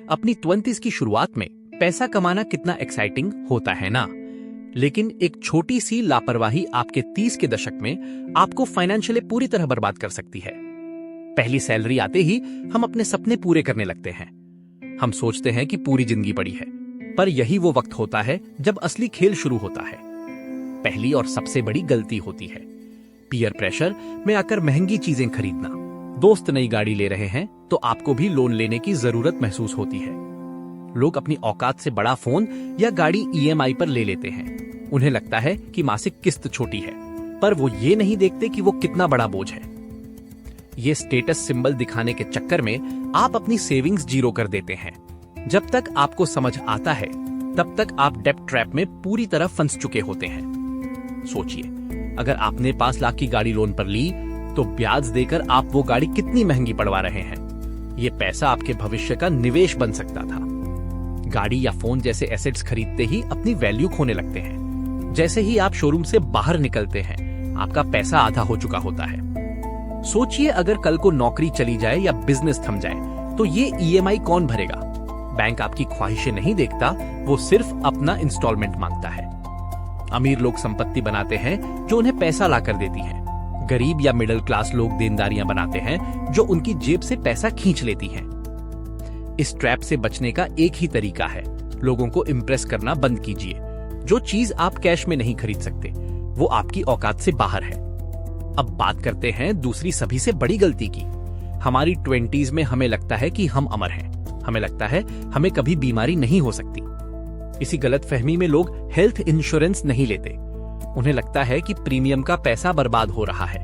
अपनी 20s की शुरुआत में पैसा कमाना कितना एक्साइटिंग होता है ना, लेकिन एक छोटी सी लापरवाही आपके 30 के दशक में आपको फाइनेंशियली पूरी तरह बर्बाद कर सकती है। पहली सैलरी आते ही हम अपने सपने पूरे करने लगते हैं। हम सोचते हैं कि पूरी जिंदगी पड़ी है, पर यही वो वक्त होता है जब असली खेल शुरू होता है। पहली और सबसे बड़ी गलती होती है पीयर प्रेशर में आकर महंगी चीजें खरीदना। दोस्त नई गाड़ी ले रहे हैं तो आपको भी लोन लेने की जरूरत महसूस होती है। लोग अपनी औकात से बड़ा फोन या गाड़ी ईएमआई पर ले लेते हैं। उन्हें लगता है कि मासिक किस्त छोटी है, पर वो ये नहीं देखते कि वो कितना बड़ा बोझ है। ये स्टेटस सिंबल दिखाने के चक्कर में आप अपनी सेविंग्स जीरो कर देते हैं। जब तक आपको समझ आता है तब तक आप डेब्ट ट्रैप में पूरी तरह फंस चुके होते हैं। सोचिए, अगर आपने 5 लाख की गाड़ी लोन पर ली तो ब्याज देकर आप वो गाड़ी कितनी महंगी पड़वा रहे हैं। ये पैसा आपके भविष्य का निवेश बन सकता था। गाड़ी या फोन जैसे एसेट्स खरीदते ही अपनी वैल्यू खोने लगते हैं। जैसे ही आप शोरूम से बाहर निकलते हैं, आपका पैसा आधा हो चुका होता है। सोचिए, अगर कल को नौकरी चली जाए या बिजनेस थम जाए तो ये ईएमआई कौन भरेगा? बैंक आपकी ख्वाहिशें नहीं देखता, वो सिर्फ अपना इंस्टॉलमेंट मांगता है। अमीर लोग संपत्ति बनाते हैं जो उन्हें पैसा लाकर देती है। गरीब या मिडिल क्लास लोग देनदारियां बनाते हैं जो उनकी जेब से पैसा खींच लेती हैं। इस ट्रैप से बचने का एक ही तरीका है, लोगों को इम्प्रेस करना बंद कीजिए। जो चीज आप कैश में नहीं खरीद सकते वो आपकी औकात से बाहर है। अब बात करते हैं दूसरी सभी से बड़ी गलती की। हमारी 20s में हमें लगता है कि हम अमर हैं। हमें लगता है हमें कभी बीमारी नहीं हो सकती। इसी गलतफहमी में लोग हेल्थ इंश्योरेंस नहीं लेते। उन्हें लगता है कि प्रीमियम का पैसा बर्बाद हो रहा है,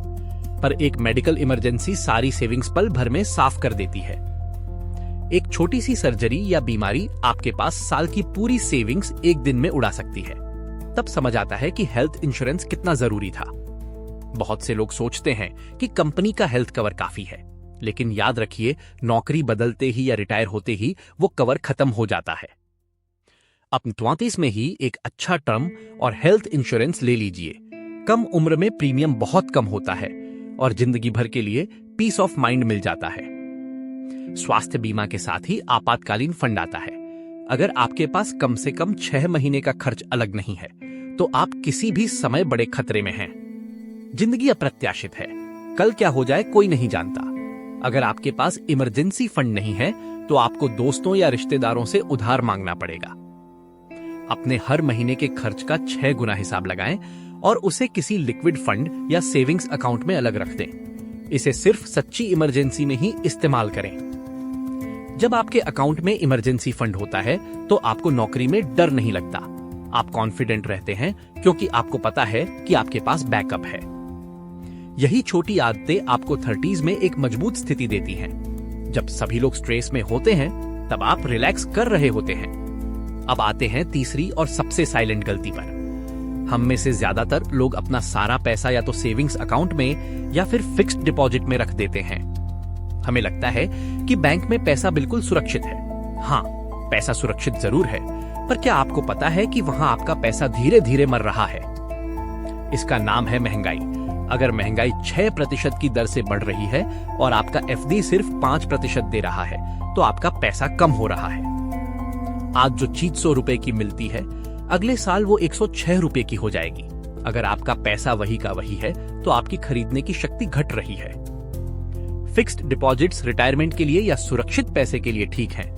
पर एक मेडिकल इमरजेंसी सारी सेविंग्स पल भर में साफ कर देती है। एक छोटी सी सर्जरी या बीमारी आपके पास साल की पूरी सेविंग्स एक दिन में उड़ा सकती है। तब समझ आता है कि हेल्थ इंश्योरेंस कितना जरूरी था। बहुत से लोग सोचते हैं कि कंपनी का हेल्थ कवर काफी है, लेकिन याद रखिए, नौकरी बदलते ही या रिटायर होते ही वो कवर खत्म हो जाता है। अपनी 34 में ही एक अच्छा टर्म और हेल्थ इंश्योरेंस ले लीजिए। कम उम्र में प्रीमियम बहुत कम होता है और जिंदगी भर के लिए पीस ऑफ माइंड मिल जाता है। स्वास्थ्य बीमा के साथ ही आपातकालीन फंड आता है। अगर आपके पास कम से कम 6 महीने का खर्च अलग नहीं है तो आप किसी भी समय बड़े खतरे में हैं। जिंदगी अप्रत्याशित है, कल क्या हो जाए कोई नहीं जानता। अगर आपके पास इमरजेंसी फंड नहीं है तो आपको दोस्तों या रिश्तेदारों से उधार मांगना पड़ेगा। अपने हर महीने के खर्च का 6 गुना हिसाब लगाएं और उसे किसी लिक्विड फंड या सेविंग्स अकाउंट में अलग रख दें। इसे सिर्फ सच्ची इमरजेंसी में ही इस्तेमाल करें। जब आपके अकाउंट में इमरजेंसी फंड होता है तो आपको नौकरी में डर नहीं लगता। आप कॉन्फिडेंट रहते हैं क्योंकि आपको पता है कि आपके पास बैकअप है। यही छोटी आदतें आपको 30s में एक मजबूत स्थिति देती हैं। जब सभी लोग स्ट्रेस में होते हैं तब आप रिलैक्स कर रहे होते हैं। अब आते हैं तीसरी और सबसे साइलेंट गलती पर। हम में से ज्यादातर लोग अपना सारा पैसा या तो सेविंग्स अकाउंट में या फिर फिक्स्ड डिपॉजिट में रख देते हैं। हमें लगता है कि बैंक में पैसा बिल्कुल सुरक्षित है। हाँ, पैसा सुरक्षित जरूर है, पर क्या आपको पता है कि वहां आपका पैसा धीरे धीरे मर रहा है? इसका नाम है महंगाई। अगर महंगाई 6% की दर से बढ़ रही है और आपका एफडी सिर्फ 5% दे रहा है तो आपका पैसा कम हो रहा है। आज जो चीज 100 रुपए की मिलती है, अगले साल वो 106 रुपए की हो जाएगी। अगर आपका पैसा वही का वही है तो आपकी खरीदने की शक्ति घट रही है। फिक्स्ड डिपॉजिट्स रिटायरमेंट के लिए या सुरक्षित पैसे के लिए ठीक हैं,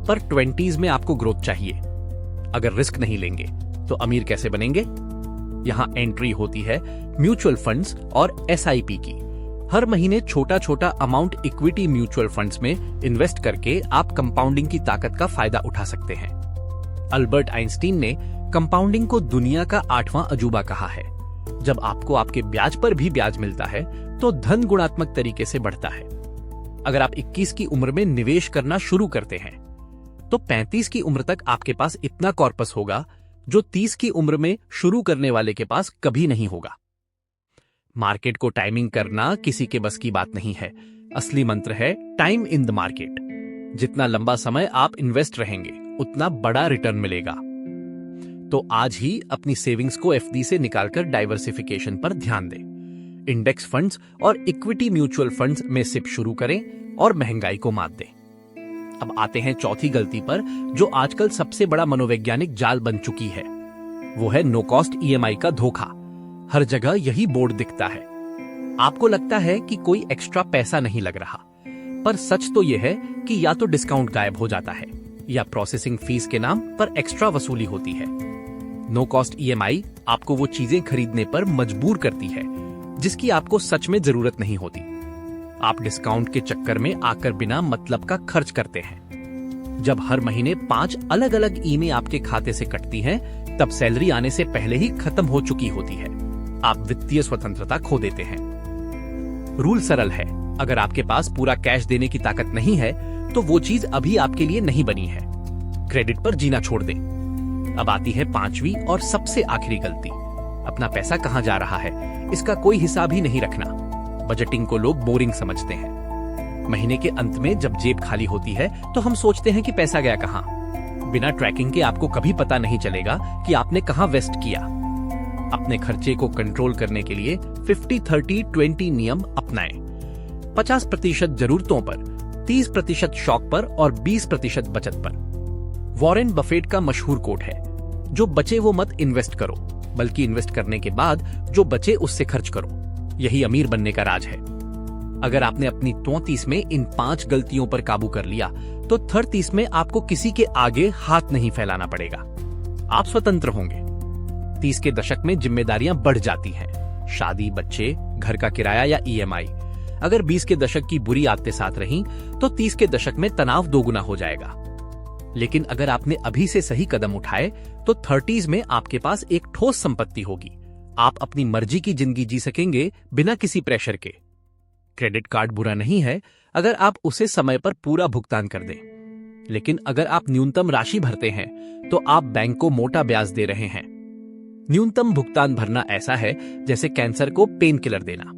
पर 20s में आपको ग्रोथ चाहिए। अगर रिस्क नहीं लेंगे तो अमीर कैसे बनेंगे? यहाँ एंट्री होती है म्यूचुअल फंड्स और एसआईपी की। हर महीने छोटा छोटा अमाउंट इक्विटी म्यूचुअल फंड्स में इन्वेस्ट करके आप कंपाउंडिंग की ताकत का फायदा उठा सकते हैं। अल्बर्ट आइंस्टीन ने कंपाउंडिंग को दुनिया का 8वां अजूबा कहा है। जब आपको आपके ब्याज पर भी ब्याज मिलता है तो धन गुणात्मक तरीके से बढ़ता है। अगर आप 21 की उम्र में निवेश करना शुरू करते हैं तो 35 की उम्र तक आपके पास इतना कॉर्पस होगा जो 30 की उम्र में शुरू करने वाले के पास कभी नहीं होगा। मार्केट को टाइमिंग करना किसी के बस की बात नहीं है। असली मंत्र है टाइम इन द मार्केट। जितना लंबा समय आप इन्वेस्ट रहेंगे उतना बड़ा रिटर्न मिलेगा। तो आज ही अपनी सेविंग्स को एफडी से निकालकर डाइवर्सिफिकेशन पर ध्यान दें। इंडेक्स फंड्स और इक्विटी म्यूचुअल फंड्स में सिप शुरू करें और महंगाई को मात दें। अब आते हैं चौथी गलती पर, जो आजकल सबसे बड़ा मनोवैज्ञानिक जाल बन चुकी है। वो है नो कॉस्ट ईएमआई का धोखा। हर जगह यही बोर्ड दिखता है। आपको लगता है कि कोई एक्स्ट्रा पैसा नहीं लग रहा, पर सच तो यह है कि या तो डिस्काउंट गायब हो जाता है या प्रोसेसिंग फीस के नाम पर एक्स्ट्रा वसूली होती है। नो कॉस्ट ईएमआई आपको वो चीजें खरीदने पर मजबूर करती है जिसकी आपको सच में जरूरत नहीं होती। आप डिस्काउंट के चक्कर में आकर बिना मतलब का खर्च करते हैं। जब हर महीने 5 अलग अलग ईएमआई आपके खाते से कटती हैं, तब सैलरी आने से पहले ही खत्म हो चुकी होती है। आप वित्तीय स्वतंत्रता खो देते हैं। रूल सरल है, अगर आपके पास पूरा कैश देने की ताकत नहीं है तो वो चीज अभी आपके लिए नहीं बनी है। क्रेडिट पर जीना छोड़ दें। अब आती है 5वीं और सबसे आखिरी गलती, अपना पैसा कहां जा रहा है इसका कोई हिसाब ही नहीं रखना। बजटिंग को लोग बोरिंग समझते हैं। महीने के अंत में जब जेब खाली होती है तो हम सोचते हैं कि पैसा गया कहां। बिना ट्रैकिंग के आपको कभी पता नहीं चलेगा कि आपने कहां वेस्ट किया। अपने खर्चे को कंट्रोल करने के लिए 50-30-20 नियम अपनाएं। 50% जरूरतों पर, 30% शौक पर और 20% बचत पर। वॉरेन बफेट का मशहूर कोट है, जो बचे वो मत इन्वेस्ट करो, बल्कि इन्वेस्ट करने के बाद जो बचे उससे खर्च करो। यही अमीर बनने का राज है। अगर आपने अपनी 34 में इन 5 गलतियों पर काबू कर लिया तो 30 में आपको किसी के आगे हाथ नहीं फैलाना पड़ेगा। आप स्वतंत्र होंगे। 30 के दशक में जिम्मेदारियां बढ़ जाती हैं, शादी, बच्चे, घर का किराया या ईएमआई। अगर 20 के दशक की बुरी आदतें साथ रहीं तो 30 के दशक में तनाव दोगुना हो जाएगा। लेकिन अगर आपने अभी से सही कदम उठाए तो 30s में आपके पास एक ठोस संपत्ति होगी। आप अपनी मर्जी की जिंदगी जी सकेंगे बिना किसी प्रेशर के। क्रेडिट कार्ड बुरा नहीं है अगर आप उसे समय पर पूरा भुगतान कर दें, लेकिन अगर आप न्यूनतम राशि भरते हैं तो आप बैंक को मोटा ब्याज दे रहे हैं। न्यूनतम भुगतान भरना ऐसा है जैसे कैंसर को पेन किलर देना।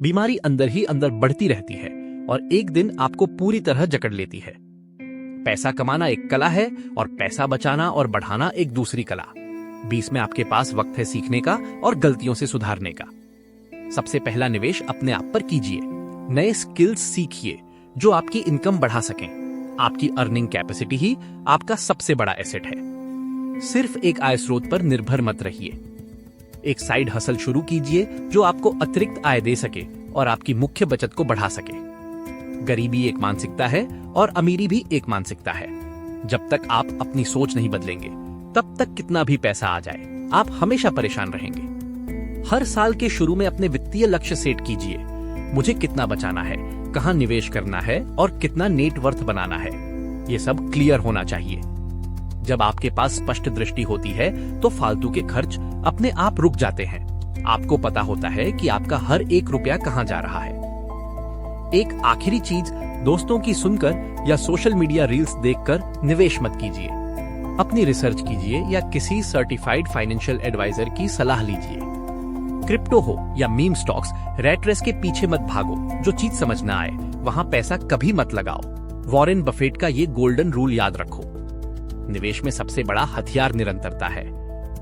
बीमारी अंदर ही अंदर बढ़ती रहती है और एक दिन आपको पूरी तरह जकड़ लेती है। पैसा कमाना एक कला है और पैसा बचाना और बढ़ाना एक दूसरी कला। 20 में आपके पास वक्त है सीखने का और गलतियों से सुधारने का। सबसे पहला निवेश अपने आप पर कीजिए। नए स्किल्स सीखिए जो आपकी इनकम बढ़ा सकें। आपकी अर्निंग कैपेसिटी ही आपका सबसे बड़ा एसेट है। सिर्फ एक आय स्रोत पर निर्भर मत रहिए। एक साइड हसल शुरू कीजिए जो आपको अतिरिक्त आय दे सके और आपकी मुख्य बचत को बढ़ा सके। गरीबी एक मानसिकता है और अमीरी भी एक मानसिकता है। जब तक आप अपनी सोच नहीं बदलेंगे, तब तक कितना भी पैसा आ जाए, आप हमेशा परेशान रहेंगे। हर साल के शुरू में अपने वित्तीय लक्ष्य सेट कीजिए। मुझे कितना बचाना है, कहां निवेश करना है और कितना नेटवर्थ बनाना है, ये सब क्लियर होना चाहिए। जब आपके पास स्पष्ट दृष्टि होती है तो फालतू के खर्च अपने आप रुक जाते हैं। आपको पता होता है कि आपका हर एक रुपया कहां जा रहा है। एक आखिरी चीज, दोस्तों की सुनकर या सोशल मीडिया रील्स देखकर निवेश मत कीजिए। अपनी रिसर्च कीजिए या किसी सर्टिफाइड फाइनेंशियल एडवाइजर की सलाह लीजिए। क्रिप्टो हो या मीम स्टॉक्स, रैट रेस के पीछे मत भागो। जो चीज समझ ना आए वहां पैसा कभी मत लगाओ। वॉरेन बफेट का ये गोल्डन रूल याद रखो। निवेश में सबसे बड़ा हथियार निरंतरता है।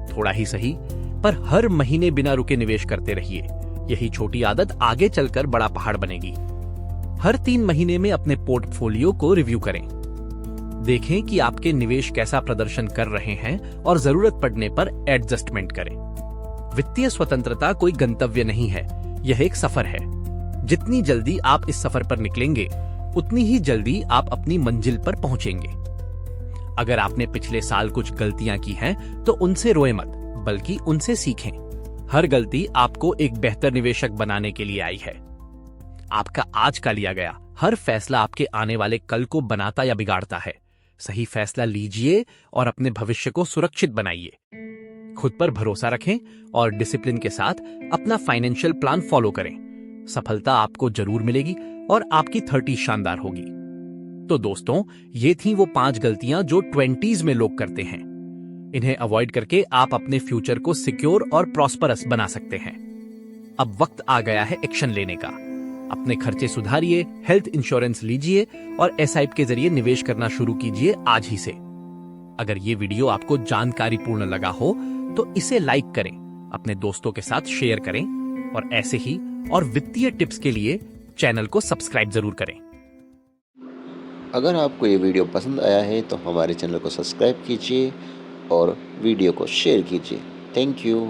थोड़ा ही सही, पर हर महीने बिना रुके निवेश करते रहिए। यही छोटी आदत आगे चलकर बड़ा पहाड़ बनेगी। हर 3 महीने में अपने पोर्टफोलियो को रिव्यू करें। देखें कि आपके निवेश कैसा प्रदर्शन कर रहे हैं और जरूरत पड़ने पर एडजस्टमेंट करें। वित्तीय स्वतंत्रता कोई गंतव्य नहीं है, यह एक सफर है। जितनी जल्दी आप इस सफर पर निकलेंगे, उतनी ही जल्दी आप अपनी मंजिल पर पहुंचेंगे। अगर आपने पिछले साल कुछ गलतियां की हैं, तो उनसे रोए मत, बल्कि उनसे सीखें। हर गलती आपको एक बेहतर निवेशक बनाने के लिए आई है। आपका आज का लिया गया हर फैसला आपके आने वाले कल को बनाता या बिगाड़ता है। सही फैसला लीजिए और अपने भविष्य को सुरक्षित बनाइए। खुद पर भरोसा रखें और डिसिप्लिन के साथ अपना फाइनेंशियल प्लान फॉलो करें। सफलता आपको जरूर मिलेगी और आपकी 30 शानदार होगी। तो दोस्तों, ये थी वो 5 गलतियां जो 20s में लोग करते हैं। इन्हें अवॉइड करके आप अपने फ्यूचर को सिक्योर और प्रॉस्परस बना सकते हैं। अब वक्त आ गया है एक्शन लेने का। अपने खर्चे सुधारिए, हेल्थ इंश्योरेंस लीजिए और एसआईपी के जरिए निवेश करना शुरू कीजिए आज ही से। अगर ये वीडियो आपको जानकारीपूर्ण लगा हो तो इसे लाइक करें, अपने दोस्तों के साथ शेयर करें और ऐसे ही और वित्तीय टिप्स के लिए चैनल को सब्सक्राइब जरूर करें। अगर आपको ये वीडियो पसंद आया है तो हमारे चैनल को सब्सक्राइब कीजिए और वीडियो को शेयर कीजिए। Thank you.